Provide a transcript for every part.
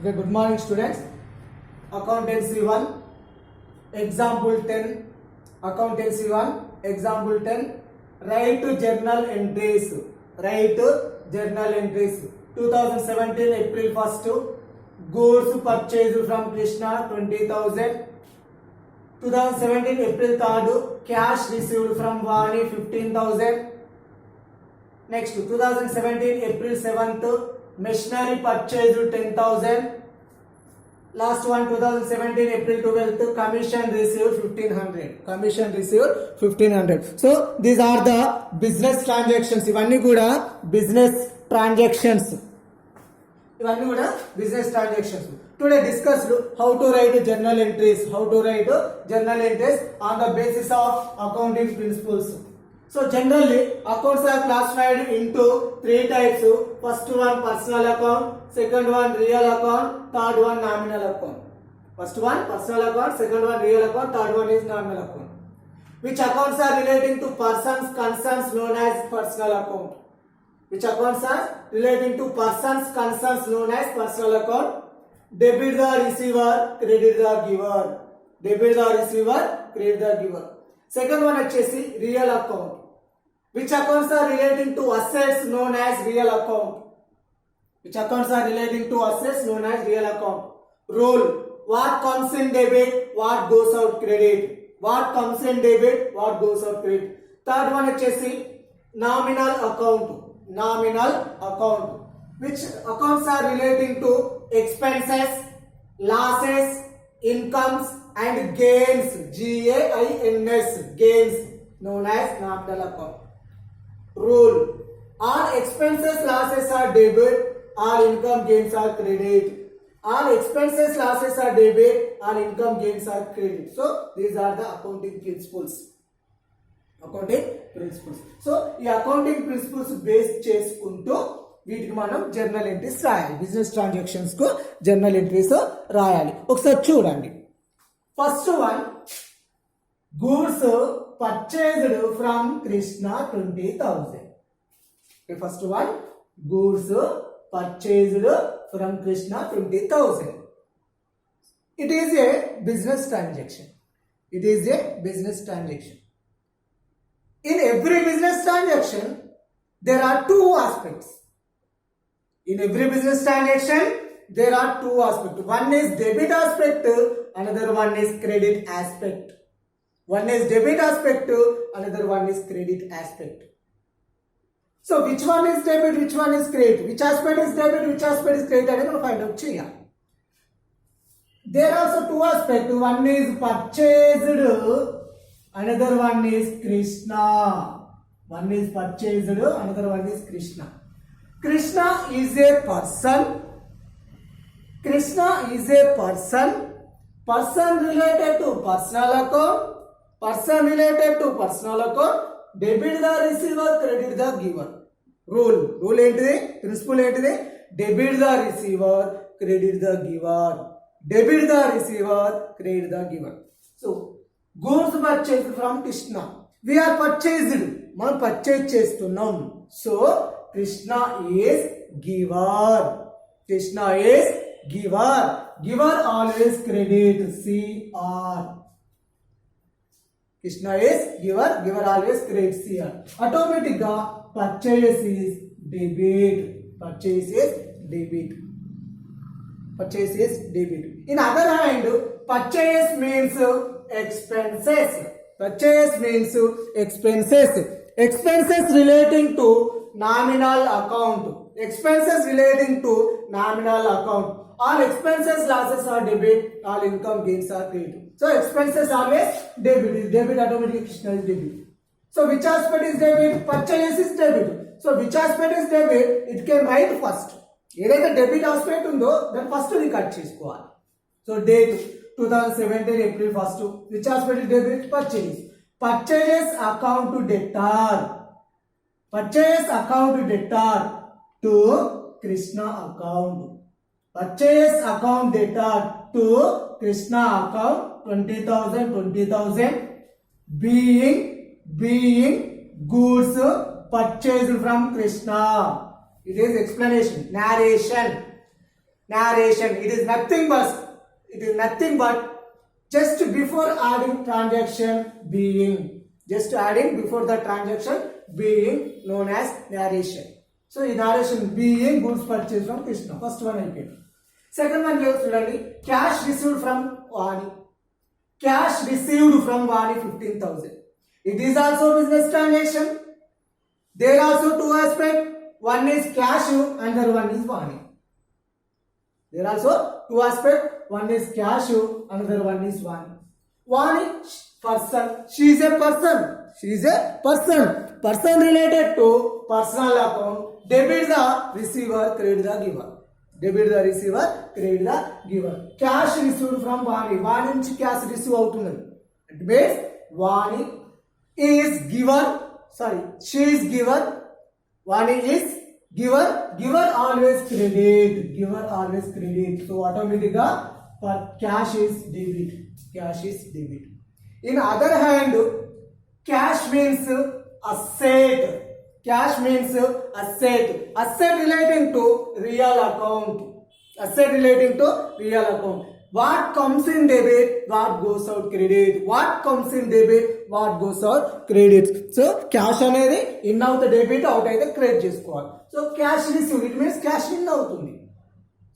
Okay, good morning students. Accountancy 1, example 10. Accountancy 1, example 10. Write journal entries. Write journal entries. 2017 April 1st. Goods purchased from Krishna 20,000. 2017 April 3rd. Cash received from Vani 15,000. Next 2017 April 7th. Machinery purchased 10,000. Last one 2017 April 12th. Commission received 1500. Commission received 1500. So these are the business transactions. ఇవన్నీ కూడా business transactions. ఇవన్నీ కూడా business transactions. Today discussed how to write journal entries. How to write journal entries on the basis of accounting principles. So generally accounts are classified into three types. First one personal account, second one real account, third one nominal account. First one personal account, second one real account, third one is nominal account. Which accounts are relating to persons concerns known as personal account? Which accounts are relating to persons concerns known as personal account? Debit the receiver, credit the giver. Debit the receiver, credit the giver. Second one వచ్చేసి real account. Which accounts are relating to assets known as real account? Which accounts are relating to assets known as real account? Rule. What comes in debit, what goes out credit. What comes in debit, what goes out credit. Third one వచ్చేసి nominal account. Nominal account. Which accounts are relating to expenses, losses, incomes and gains. G-A-I-N-S. Gains known as nominal account. Rule. All expenses losses are debit, all income gains are credit. All expenses losses are debit, all income gains are credit. So these are the accounting principles. Accounting principles. So ఈ accounting principles base చేసుకుంటూ వీటికి మనం journal entries రాయాలి. Business transactions కు journal entries రాయాలి. ఒకసారి చూడండి. First one goods purchased from Krishna 20,000. Okay, first one goods purchased from Krishna 20,000. It is a business transaction. It is a business transaction. In every business transaction there are two aspects. In every business transaction there are two aspects. One is debit aspect, another one is credit aspect. One is debit aspect, another one is credit aspect. So which one is debit, which one is credit? Which aspect is debit, which aspect is credit? I will find out here. There are also two aspects. One is purchased, another one is Krishna. One is purchased, another one is Krishna. Krishna is a person. Krishna is a person. Person related to personal account. Person related to personal account. Debit the receiver, credit the giver. Rule ఏంటిది? Principle ఏంటిది? Debit the receiver, credit the giver. Debit the receiver, credit the giver. So goods purchased from Krishna. We are purchased. మనం purchase చేస్తున్నాం. So Krishna is giver. Krishna is giver. Giver always credit. CR. Krishna is giver. Giver always credit. CR. Automatic ga purchase is debit. Purchase is debit. Purchase is debit. In other hand, purchase means expenses. Purchase means expenses. Expenses relating to nominal account. Expenses relating to nominal account. All expenses losses are debit, all income gains are credit. So expenses always debit. Debit automatically Krishna is debit. So which aspect is debit? Purchase is debit. So which aspect is debit? It can write first. ఏదైతే debit aspect ఉందో దాన్ని first record చేసుకోవాలి. So date 2017 April 1st. Which aspect is debit? Purchase. Purchase account debtor. Purchase account debtor to Krishna account. Purchase account debtor to Krishna account 20,000 being goods purchased from Krishna. It is explanation, narration. narration. It is nothing but just before adding transaction being. Just adding before the transaction being known as narration. So in narration being goods purchased from Krishna. First one I get. Second one student, cash received from Vani. Cash received from Vani 15,000. It is also business transaction. There are also two aspects. One is cash, another one is Vani. There are also two aspects. One is cash, another one is Vani. Vani, person. She is a person. Person related to personal account. Debit the receiver, credit the giver. Debit the receiver, credit the giver. Cash received from Vani. Vani nunchi cash receive avutunnadi. It means Vani is giver. She is giver. Vani is giver. Giver always credit. So automatically cash is debit. In other hand, cash means asset. Asset relating to real account. What comes in debit, what goes out credit. So cash అనేది in out the debit, out అయితే credit చేసుకోవాలి. So cash received, it means cash in అవుతుంది.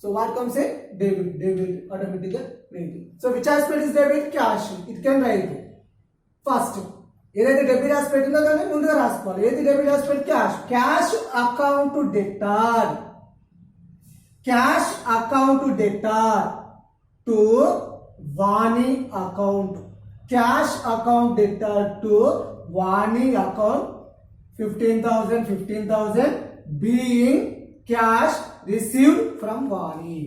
So what comes in debit automatically credit. So which aspect is debit? Cash. It can write first. ఏదైతే debit aspect ఉందో దాన్ని ముందుగా రాసుకోవాలి. ఏది debit aspect? Cash account debtor to Vani account. Cash account debtor to Vani account 15,000 being cash received from Vani.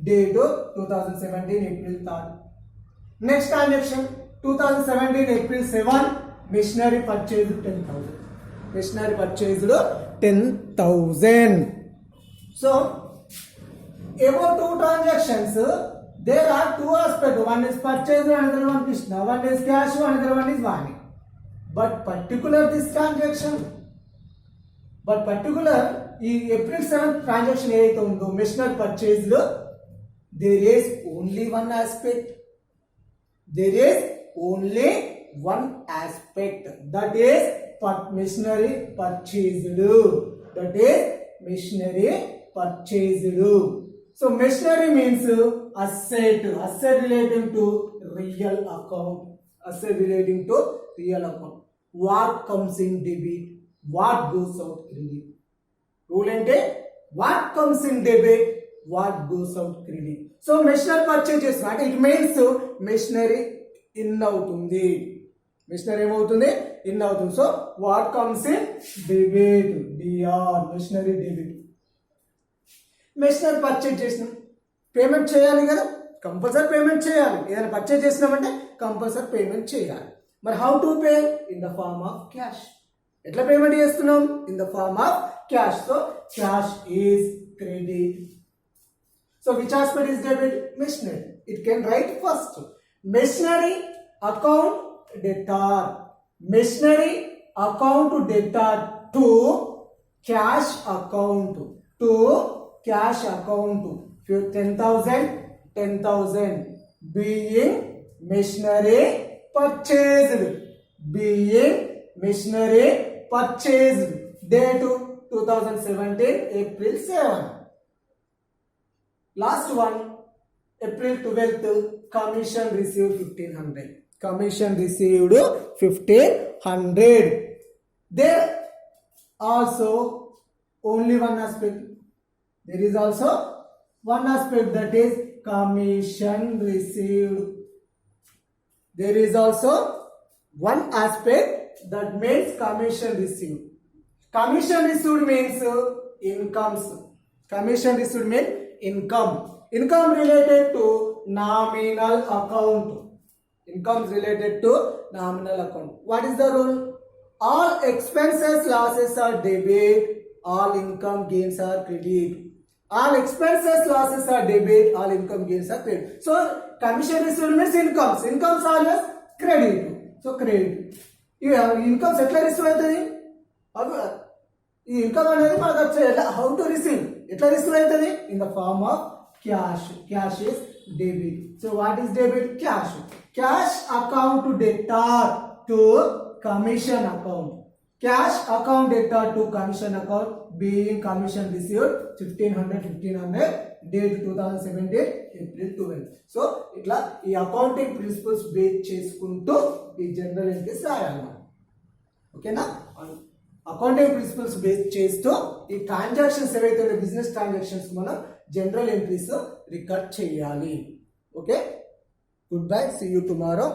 Date 2017 April 3rd. Next transaction 2017 April 7, machinery purchased 10,000. So about two transactions, there are two aspects. One is purchase, another one Krishna. One is cash, another one is Vani. But particular ఈ April 7th transaction ఏదైతే ఉందో machinery purchase లో there is only one aspect. That is machinery purchased. So machinery means asset relating to real account. What comes in debit, what goes out credit. Rule ante what comes in debit, what goes out credit. So machinery purchase చేస్తున్నా, it means machinery in అవుతుంది. So what comes in debit, machinery debit. machinery purchase చేసినాం, payment చేయాలి కదా, compulsory payment చేయాలి. ఏదైనా purchase చేసినామంటే compulsory payment చేయాలి. మరి how to pay? In the form of cash. ఎట్లా పేమెంట్ చేస్తున్నాం? In the form of cash. So cash is credit. So which aspect is debit? Machinery. It can write first machinery account debtor. Machinery account debtor to cash account. 10,000 being machinery purchased. Date 2017 April 7. Last one, April 12th, commission received 1,500. There also only one aspect. There is also one aspect, that is commission received. There is also one aspect, that means commission received. Commission received means incomes. Commission received means income related to nominal account. What is the rule? All expenses, losses are debit, all income gains are credit. All expenses, losses are debit, all income gains are credit. So commission received means incomes always credit. So credit. You have incomes ఎట్లా receive అవుతుంది? ఈ income అనేది మనకు వచ్చే how to receive, ఎట్లా receive అవుతుంది? In the form of cash. Cash is debit. So what is debit? Cash. Cash account debtor to commission account. Cash account debtor to commission account being commission received 1500 date 2017 April 12. So ఇట్లా ఈ accounting principles base చేసుకుంటూ ఈ general entries రాయాలి. ఓకేనా? Accounting principles base చేస్తూ ఈ transactions ఏవైతే business transactions మనం జనరల్ ఎంట్రీస్ రికార్డ్ చేయాలి. Okay, good bye, see you tomorrow.